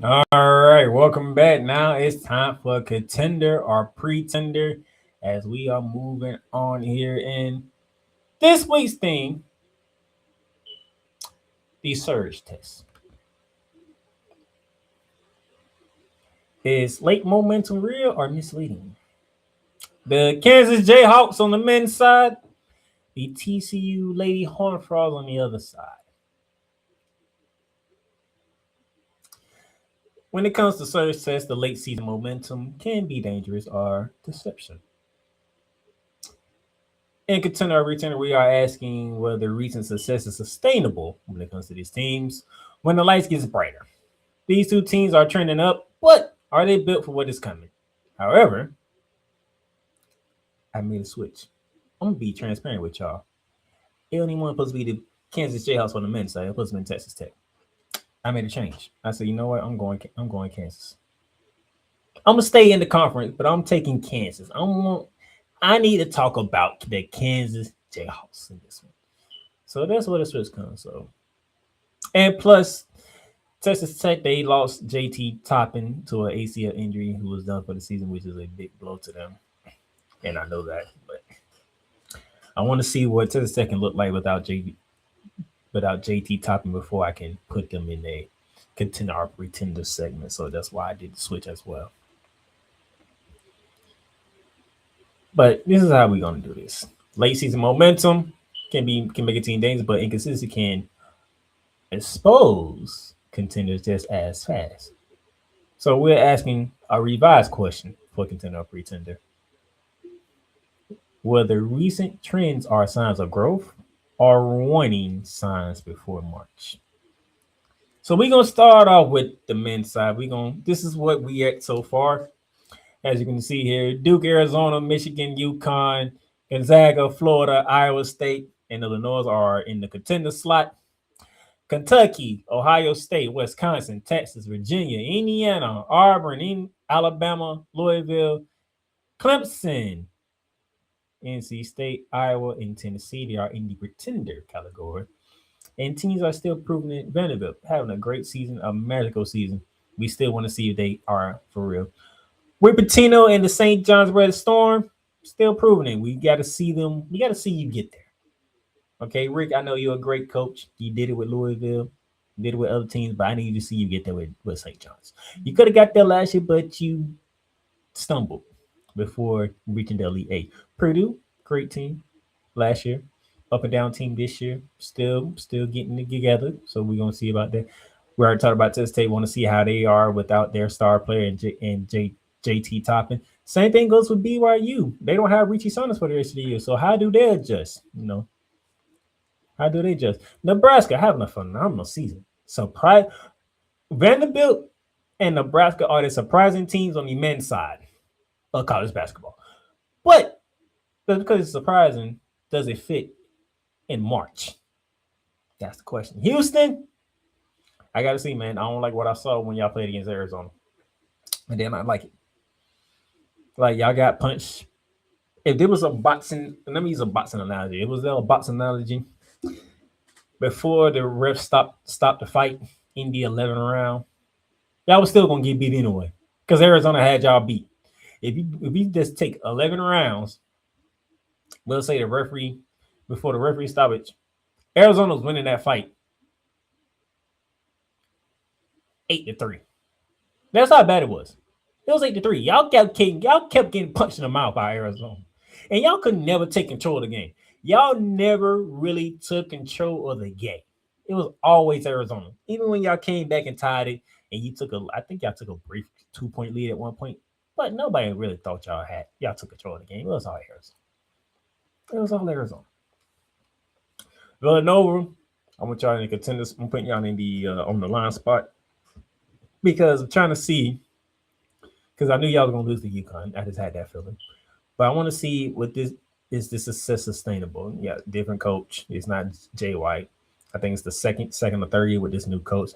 All right, welcome back. Now it's time for Contender or Pretender as we are moving on here. In this week's theme, the surge test. Is late momentum real or misleading? The Kansas Jayhawks on the men's side, the TCU Lady Horned Frogs on the other side. When it comes to surge test, the late season momentum can be dangerous or deception. In Contender or Pretender, we are asking whether recent success is sustainable when it comes to these teams when the lights gets brighter. These two teams are trending up, but are they built for what is coming? However, I made a switch. I'm gonna be transparent with y'all. It only one supposed to be the Kansas Jayhawks on the men's side. It's supposed to be Texas Tech. I made a change. I said, you know what? I'm going Kansas. I'm gonna stay in the conference, but I'm taking Kansas. I need to talk about the Kansas Jayhawks in this one. So that's where the switch comes. So and plus Texas Tech, they lost JT Toppin to an ACL injury, who was done for the season, which is a big blow to them. And I know that, but I want to see what Texas Tech can look like without JT Toppin before I can put them in a contender or pretender segment. So that's why I did the switch as well. But this is how we're gonna do this. Late season momentum can make a team dangerous, but inconsistency can expose contenders just as fast. So we're asking a revised question for contender or pretender. Whether recent trends are signs of growth or warning signs before March. So we're gonna start off with the men's side. This is what we at so far. As you can see here, Duke, Arizona, Michigan, UConn, Gonzaga, Florida, Iowa State, and Illinois are in the contender slot. Kentucky, Ohio State, Wisconsin, Texas, Virginia, Indiana, Auburn, Alabama, Louisville, Clemson, NC State, Iowa, and Tennessee. They are in the pretender category. And teams are still proving it. Vanderbilt having a great season, a magical season. We still want to see if they are for real. With Patino and the St. John's Red Storm, still proving it. We got to see them. We got to see you get there. Okay, Rick, I know you're a great coach. You did it with Louisville, you did it with other teams, but I need to see you get there with St. John's. You could have got there last year, but you stumbled before reaching the Elite Eight. Purdue, great team last year. Up and down team this year. Still getting it together. So we're gonna see about that. We already talked about Texas State. Want to see how they are without their star player and JT Toppin. Same thing goes with BYU. They don't have Richie Saunders for the rest of the year. So how do they adjust? How do they adjust? Nebraska having a phenomenal season. Surprise. Vanderbilt and Nebraska are the surprising teams on the men's side of college basketball. But just because it's surprising, does it fit in March? That's the question. Houston, I got to see, man. I don't like what I saw when y'all played against Arizona. And then I like it. Like, y'all got punched. If there was a boxing, let me use a boxing analogy. It was there a boxing analogy before the ref stopped the fight in the 11th round. Y'all was still gonna get beat anyway because Arizona had y'all beat. If you just take 11 rounds, we'll say the referee before the referee stoppage, Arizona was winning that fight 8-3. That's how bad it was. It was 8-3. Y'all kept getting punched in the mouth by Arizona, and y'all could never take control of the game. Y'all never really took control of the game. It was always Arizona. Even when y'all came back and tied it, and I think y'all took a brief 2-point lead at one point, but nobody really thought y'all took control of the game. It was all Arizona. It was all Arizona. Villanova, I want y'all in the contenders. I'm putting y'all in the on the line spot because I'm trying to see. Because I knew y'all were gonna lose to UConn. I just had that feeling. But I want to see what this is. This success sustainable? Yeah, different coach. It's not Jay White. I think it's the second or third year with this new coach.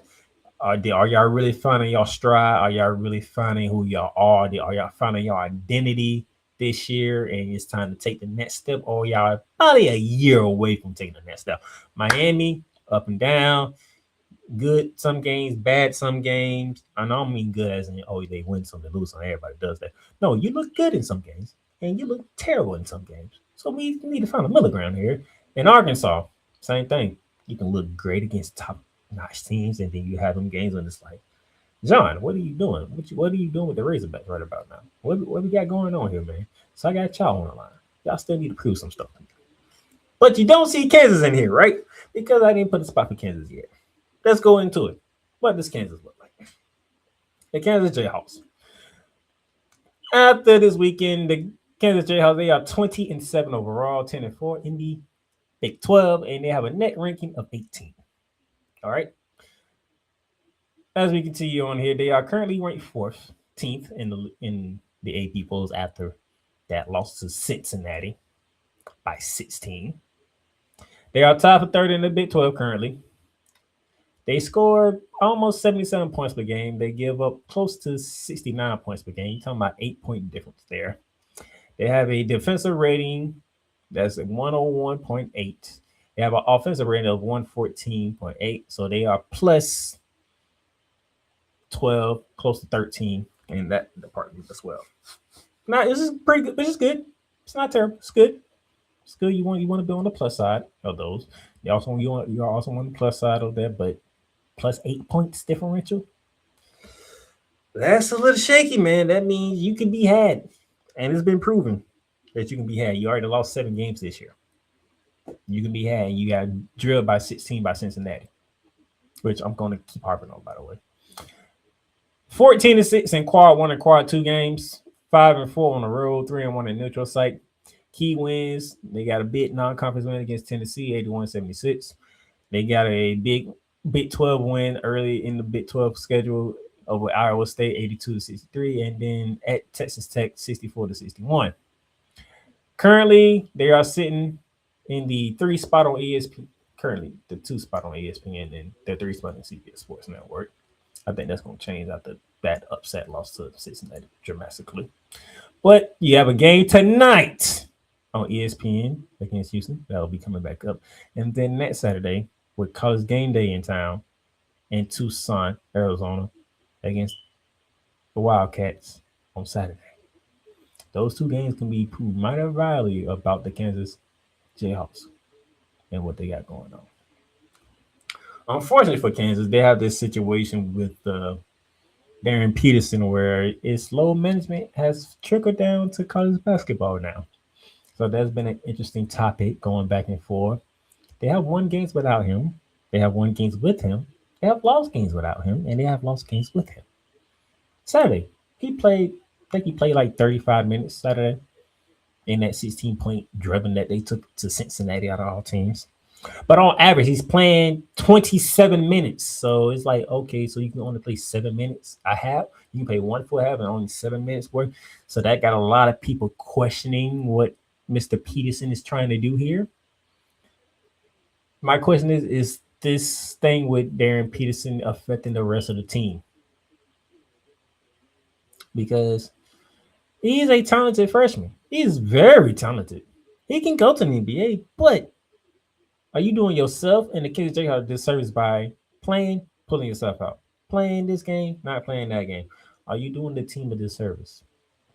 Are y'all really finding y'all stride? Are y'all really finding who y'all are? Are y'all finding y'all identity this year? And it's time to take the next step, or y'all probably a year away from taking the next step. Miami, up and down. Good some games, bad some games. I don't mean good as in they win some, they lose some. Everybody does that. No, you look good in some games, and you look terrible in some games. So we need to find a middle ground here. In Arkansas, same thing. You can look great against top notch teams, and then you have them games when it's like, John, what are you doing? What are you doing with the Razorbacks right about now? What we got going on here, man? So I got y'all on the line. Y'all still need to prove some stuff. But you don't see Kansas in here, right? Because I didn't put a spot for Kansas yet. Let's go into it. What does Kansas look like? The Kansas Jayhawks. After this weekend, the Kansas Jayhawks, they are 20-7 overall, 10-4 in the Big 12, and they have a net ranking of 18. All right. As we continue on here, they are currently ranked 14th in the AP polls after that loss to Cincinnati by 16. They are tied for third in the Big 12 currently. They score almost 77 points per game. They give up close to 69 points per game. You're talking about 8-point difference there. They have a defensive rating that's 101.8. They have an offensive rating of 114.8. So they are plus 12, close to 13 in that department as well. Now, this is pretty good. This is good. It's not terrible. It's good. It's good. You want to be on the plus side of those. You also on the plus side of that, but plus 8 points differential. That's a little shaky, man. That means you can be had, and it's been proven that you can be had. You already lost 7 games this year. You can be had. You got drilled by 16 by Cincinnati, which I'm going to keep harping on, by the way. 14-6 in quad 1 and quad 2 games, 5-4 on the road, 3-1 in neutral site. Key wins, they got a big non-conference win against Tennessee, 81-76. They got a big Big 12 win early in the Big 12 schedule over Iowa State, 82-63, and then at Texas Tech, 64-61. Currently, they are sitting in the 3 spot on ESPN. Currently, the 2 spot on ESPN and the 3 spot on CBS Sports Network. I think that's going to change after that upset loss to Cincinnati dramatically. But you have a game tonight on ESPN against Houston. That'll be coming back up. And then next Saturday, with College Game Day in town in Tucson, Arizona, against the Wildcats on Saturday. Those 2 games can be proved mighty vitally about the Kansas Jayhawks and what they got going on. Unfortunately for Kansas, they have this situation with Darren Peterson where its low management has trickled down to college basketball now. So that's been an interesting topic going back and forth. They have won games without him. They have won games with him. They have lost games without him, and they have lost games with him. Saturday, I think he played like 35 minutes Saturday in that 16-point drubbing that they took to Cincinnati out of all teams. But on average, he's playing 27 minutes. So it's like, okay, so you can only play 7 minutes a half. You can play 1 full half and only 7 minutes worth. So that got a lot of people questioning what Mr. Peterson is trying to do here. My question is this thing with Darren Peterson affecting the rest of the team? Because he is a talented freshman. He is very talented. He can go to the NBA, but are you doing yourself and the Kansas Jayhawks disservice by pulling yourself out? Playing this game, not playing that game. Are you doing the team a disservice?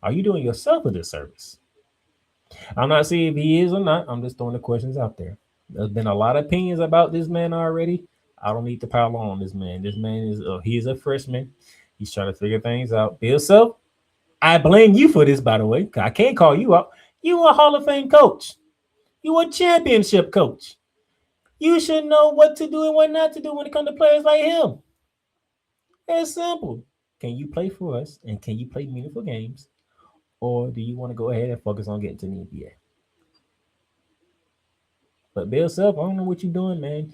Are you doing yourself a disservice? I'm not saying if he is or not. I'm just throwing the questions out there. There's been a lot of opinions about this man already. I don't need to pile on this man. This man is a freshman. He's trying to figure things out. Bill Self, I blame you for this, by the way. I can't call you out. You a Hall of Fame coach. You a championship coach. You should know what to do and what not to do when it comes to players like him. It's simple. Can you play for us and can you play meaningful games? Or do you want to go ahead and focus on getting to the NBA? But Bill Self, I don't know what you're doing, man.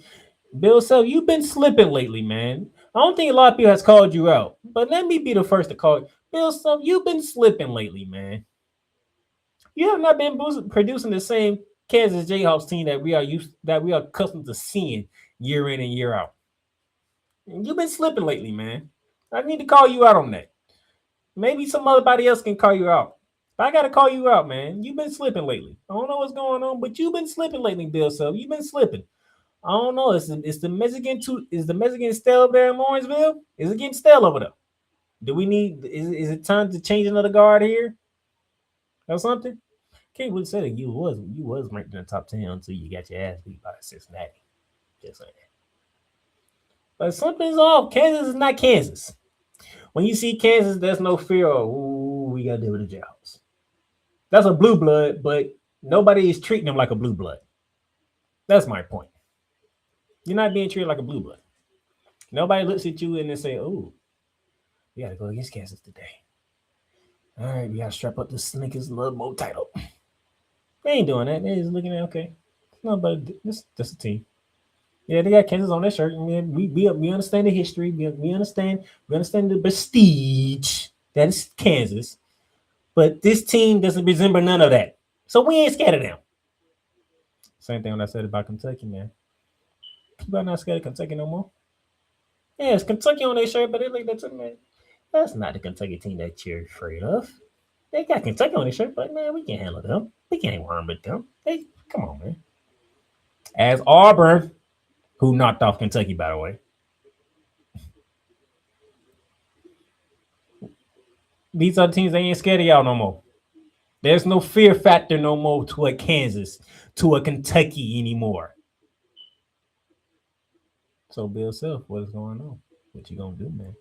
Bill Self, you've been slipping lately, man. I don't think a lot of people has called you out. But let me be the first to call you. Bill Self, you've been slipping lately, man. You have not been producing the same Kansas Jayhawks team that we are accustomed to seeing year in and year out. You've been slipping lately, man. I need to call you out on that. Maybe somebody else can call you out. But I got to call you out, man. You've been slipping lately. I don't know what's going on, but you've been slipping lately, Bill Self. You've been slipping. I don't know. Is the Mexican stale over there in Lawrenceville? Is it getting stale over there? Do we need? Is it time to change another guard here or something? Can't really say that you was ranked in the top 10 until you got your ass beat by Cincinnati. Just saying. But something's off. Kansas is not Kansas. When you see Kansas, there's no fear of, ooh, we got to deal with the Jayhawks. That's a blue blood, but nobody is treating them like a blue blood. That's my point. You're not being treated like a blue blood. Nobody looks at you and they say, oh, we got to go against Kansas today. All right, we got to strap up the sneakers a little more title. They ain't doing that. They just looking at, okay, no, but this a team. Yeah, they got Kansas on their shirt. And we understand the history. We understand the prestige that is Kansas. But this team doesn't resemble none of that. So we ain't scared of them. Same thing when I said about Kentucky, man. People are not scared of Kentucky no more. Yeah, it's Kentucky on their shirt, but they look at that, man. That's not the Kentucky team that you're afraid of. They got Kentucky on their shirt, but man, we can't handle them. We can't worm with them. Hey, come on, man. As Auburn, who knocked off Kentucky, by the way. These other teams, they ain't scared of y'all no more. There's no fear factor no more to a Kansas, to a Kentucky anymore. So, Bill Self, what's going on? What you gonna do, man?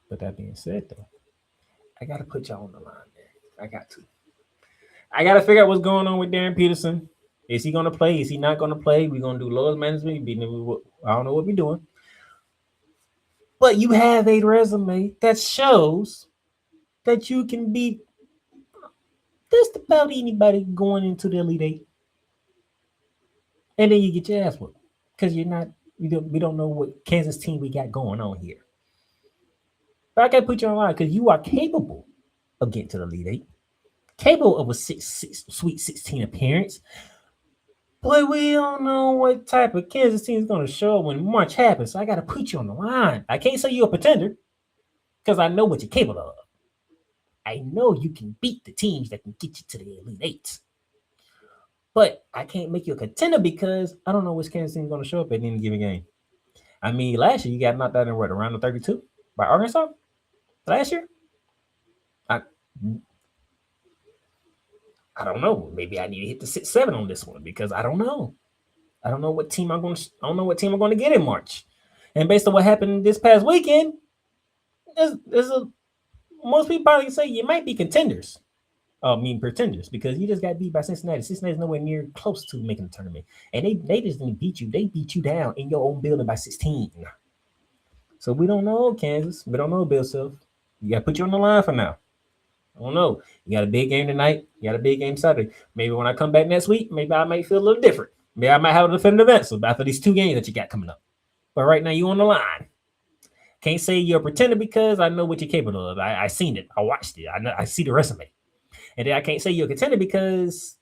But that being said, though, I gotta put y'all on the line, man. I got to. I gotta figure out what's going on with Darren Peterson. Is he gonna play? Is he not gonna play? We're gonna do load management. I don't know what we're doing. But you have a resume that shows that you can beat just about anybody going into the Elite Eight. And then you get your ass whooped. Because we don't know what Kansas team we got going on here. But I gotta put you on line because you are capable of getting to the Elite Eight. Capable of a Sweet 16 appearance. But we don't know what type of Kansas team is going to show up when March happens. So I got to put you on the line. I can't say you're a pretender because I know what you're capable of. I know you can beat the teams that can get you to the Elite Eight. But I can't make you a contender because I don't know which Kansas team is going to show up at any given game. I mean, last year you got knocked out in what, around the 32 by Arkansas? Last year? I don't know. Maybe I need to hit the 6-7 on this one because I don't know. I don't know what team I'm going to get in March. And based on what happened this past weekend, most people probably say you might be contenders. Pretenders, because you just got beat by Cincinnati. Cincinnati's nowhere near close to making the tournament. And they just didn't beat you. They beat you down in your own building by 16. So we don't know, Kansas. We don't know, Bill Self. You got to put you on the line for now. I don't know. You got a big game tonight. You got a big game Saturday. Maybe when I come back next week, maybe I might feel a little different. Maybe I might have a definitive answer after these 2 games that you got coming up. But right now, you on the line. Can't say you're a pretender because I know what you're capable of. I seen it. I watched it. I see the resume. And then I can't say you're a contender because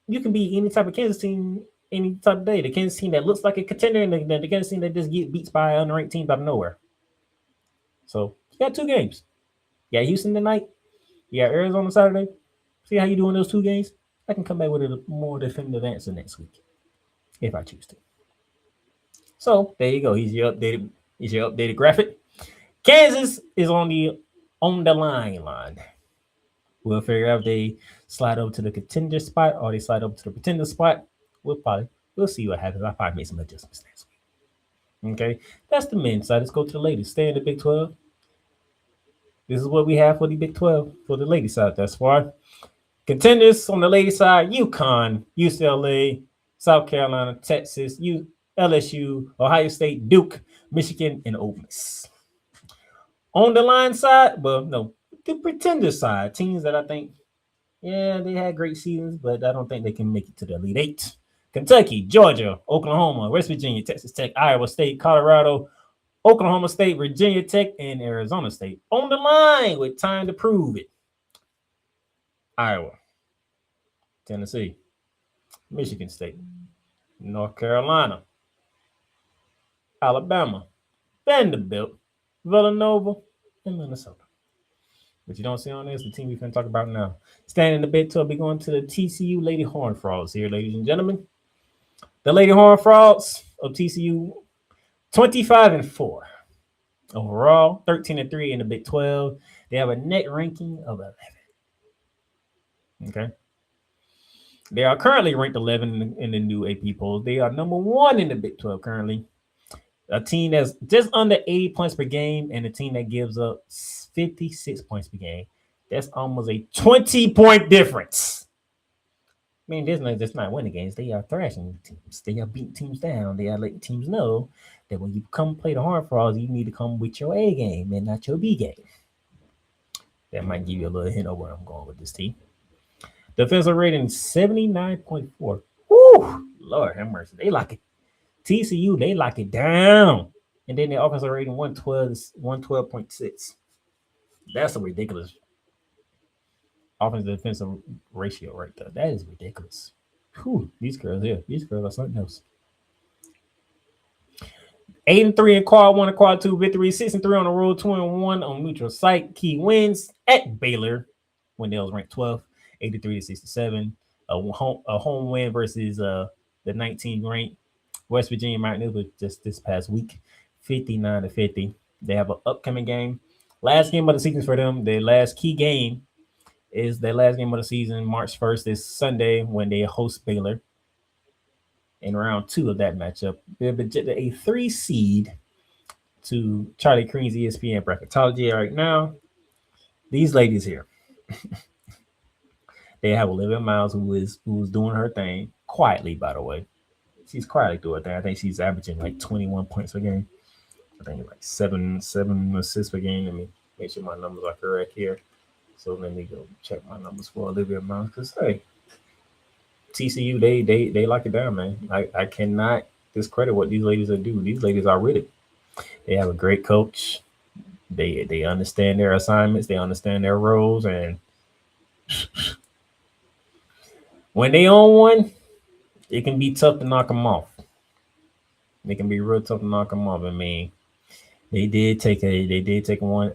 you can be any type of Kansas team any type of day. The Kansas team that looks like a contender and the Kansas team that just get beats by unranked teams out of nowhere. So you got 2 games. You got Houston tonight. You got Arizona Saturday. See how you do in those 2 games? I can come back with a more definitive answer next week if I choose to. So there you go. He's your updated graphic. Kansas is on the line. We'll figure out if they slide over to the contender spot or they slide over to the pretender spot. We'll see what happens. I'll probably make some adjustments next week. Okay, that's the men's side. Let's go to the ladies. Stay in the Big 12. This is what we have for the Big 12 for the ladies side thus far. Contenders on the ladies side: UConn, UCLA, South Carolina, Texas, LSU, Ohio State, Duke, Michigan, and Ole Miss. On the line side, the pretender side, teams that I think, they had great seasons, but I don't think they can make it to the Elite Eight. Kentucky, Georgia, Oklahoma, West Virginia, Texas Tech, Iowa State, Colorado, Oklahoma State, Virginia Tech, and Arizona State. On the line with time to prove it: Iowa, Tennessee, Michigan State, North Carolina, Alabama, Vanderbilt, Villanova, and Minnesota. What you don't see on this, the team we can talk about now. Standing in the Big 12, be going to the TCU Lady Horn Frogs here, ladies and gentlemen. The Lady Horn Frogs of TCU, 25-4 overall, 13-3 in the Big 12. They have a net ranking of 11. Okay. They are currently ranked 11 in the new AP polls. They are number one in the Big 12 currently. A team that's just under 80 points per game and a team that gives up 56 points per game. That's almost a 20-point difference. I mean, this is not winning games. They are thrashing teams. They are beating teams down. They are letting teams know that when you come play the Horned Frogs, you need to come with your A game and not your B game. That might give you a little hint of where I'm going with this team. Defensive rating 79.4. Woo! Lord have mercy. They lock it. TCU, they lock it down. And then the offensive rating 112.6. That's a ridiculous offensive defensive ratio right there. That is ridiculous. Whew, these girls are something else. 8-3 in quad one and quad two victory, 6-3 on the road, 2-1 on neutral site. Key wins at Baylor when they was ranked 12th, 83-67. A home win versus the 19th ranked West Virginia Mountain News just this past week, 59-50. They have an upcoming game. Last game of the season for them. Their last key game is their last game of the season, March 1st, this Sunday when they host Baylor in round 2 of that matchup. They're projected a 3 seed to Charlie Crean's ESPN bracketology right now. These ladies here, they have Olivia Miles who's doing her thing quietly, by the way. She's quietly doing her thing. I think she's averaging like 21 points per game. I think like seven assists per game. Let me make sure my numbers are correct here. So let me go check my numbers for Olivia Miles because hey, TCU they lock it down, man. I cannot discredit what these ladies are doing. These ladies are with it. They have a great coach. They understand their assignments. They understand their roles, and when they own one, it can be tough to knock them off. It can be real tough to knock them off. I mean, they did take one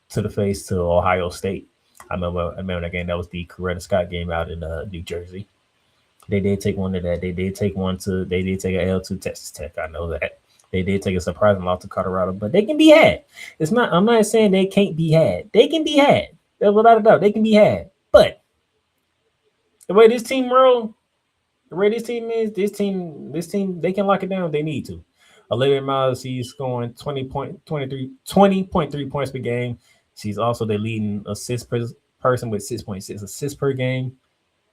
to the face to Ohio State. I remember that game. That was the Coretta Scott game out in New Jersey. They did take one to that. They did take an L to Texas Tech. I know that. They did take a surprising loss to Colorado, but they can be had. I'm not saying they can't be had. They can be had. Without a doubt, they can be had. But the way this team rolls, the way this team is, this team, they can lock it down if they need to. Olivia Miles, she's scoring 20.3 points per game. She's also the leading assist person with 6.6 assists per game.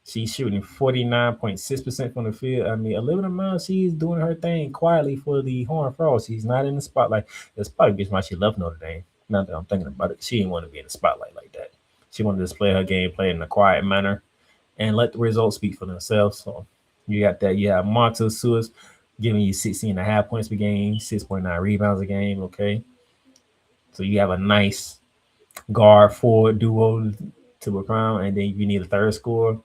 She's shooting 49.6% from the field. I mean, Olivia Miles, she's doing her thing quietly for the Horned Frogs. She's not in the spotlight. That's probably why she left Notre Dame. Now that I'm thinking about it, she didn't want to be in the spotlight like that. She wanted to display her game, play in a quiet manner, and let the results speak for themselves. So you got that. You have Marta Suez giving you 16.5 points per game, 6.9 rebounds a game. Okay. So you have a nice guard forward duo to the crown, and then you need a third scorer.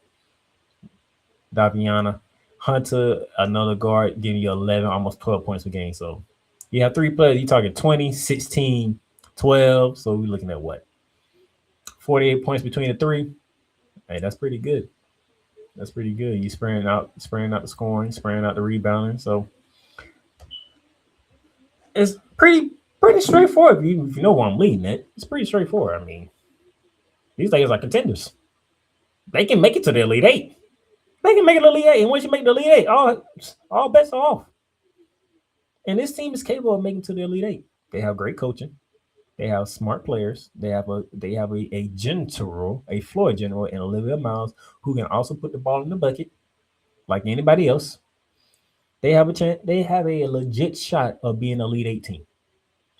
Daviana Hunter, another guard, giving you 11, almost 12 points per game. So you have 3 players. You're talking 20, 16, 12. So we're looking at what? 48 points between the 3. Hey, that's pretty good. That's pretty good. You spraying out the scoring, spraying out the rebounding. So it's pretty straightforward. If you know where I'm leading it, it's pretty straightforward. I mean, these ladies are contenders. They can make it to the Elite Eight. They can make it to the Elite Eight. And once you make the Elite Eight, all bets are off. And this team is capable of making it to the Elite Eight. They have great coaching. They have smart players. They have a floor general in Olivia Miles who can also put the ball in the bucket like anybody else. They have a chance. They have a legit shot of being an Elite 8 team.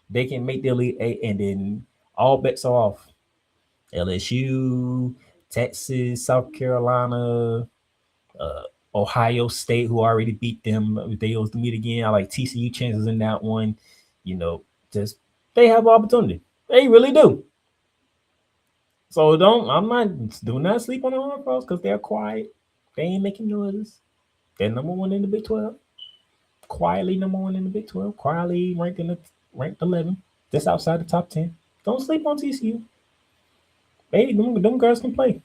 They can make the Elite 8, and then all bets are off. LSU, Texas, South Carolina, Ohio State, who already beat them. If they was to meet again, I like TCU chances in that one. Just they have opportunity. They really do. So do not sleep on the Horned Frogs because they're quiet. They ain't making noises. They're number 1 in the Big 12. Quietly number 1 in the Big 12. Quietly ranked 11. Just outside the top 10. Don't sleep on TCU. Them girls can play.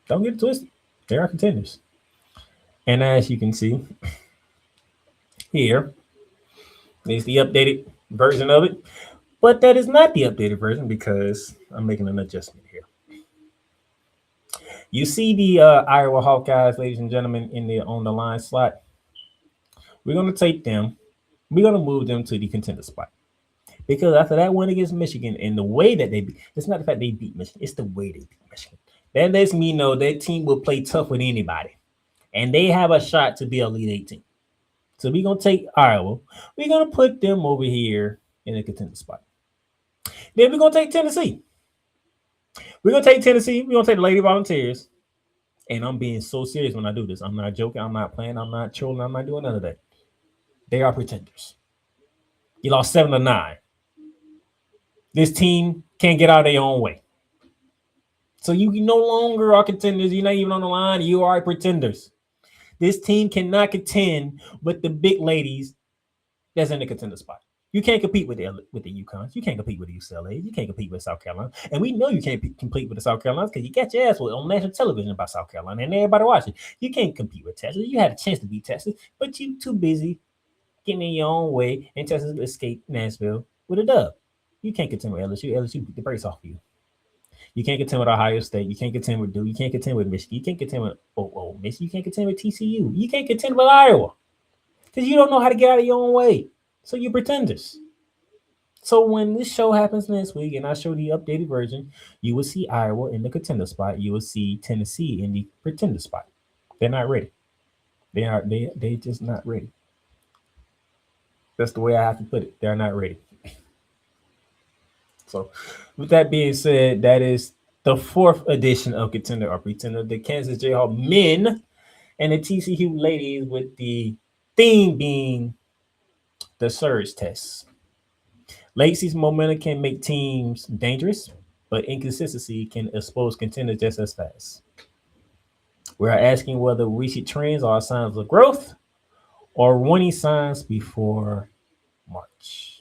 Don't get it twisted. They are contenders. And as you can see here is the updated version of it. But that is not the updated version because I'm making an adjustment here. You see the Iowa Hawkeyes, ladies and gentlemen, in the on the line slot. We're gonna take them. We're gonna move them to the contender spot because after that win against Michigan and the way that they beat, it's not the fact they beat Michigan, it's the way they beat Michigan. That lets me know that team will play tough with anybody, and they have a shot to be a Elite 18. So we're gonna take Iowa. We're gonna put them over here in the contender spot. Then we're gonna take Tennessee. We're gonna take Tennessee. We're gonna take the Lady Volunteers. And I'm being so serious when I do this. I'm not joking. I'm not playing. I'm not trolling. I'm not doing none of that. They are pretenders. You lost 7-9. This team can't get out of their own way. So you no longer are contenders. You're not even on the line. You are pretenders. This team cannot contend with the big ladies that's in the contender spot. You can't compete with the UConns. You can't compete with the UCLA. You can't compete with South Carolina. And we know you can't compete with the South Carolinas because you got your ass on national television about South Carolina and everybody watching. You can't compete with Texas. You had a chance to beat Texas, but you too busy getting in your own way, and Texas escaped Nashville with a dub. You can't contend with LSU. LSU beat the brakes off you. You can't contend with Ohio State. You can't contend with Duke. You can't contend with Michigan. You can't contend with Michigan. You can't contend with TCU. You can't contend with Iowa because you don't know how to get out of your own way. So you're pretenders. So when this show happens next week and I show the updated version, you will see Iowa in the contender spot. You will see Tennessee in the pretender spot. They're not ready. They just not ready. That's the way I have to put it. They're not ready. So with that being said, that is the fourth edition of Contender or Pretender, the Kansas Jayhawks men and the TCU ladies, with the theme being the surge test. Late season momentum can make teams dangerous, but inconsistency can expose contenders just as fast. We are asking whether recent trends are signs of growth or warning signs before March.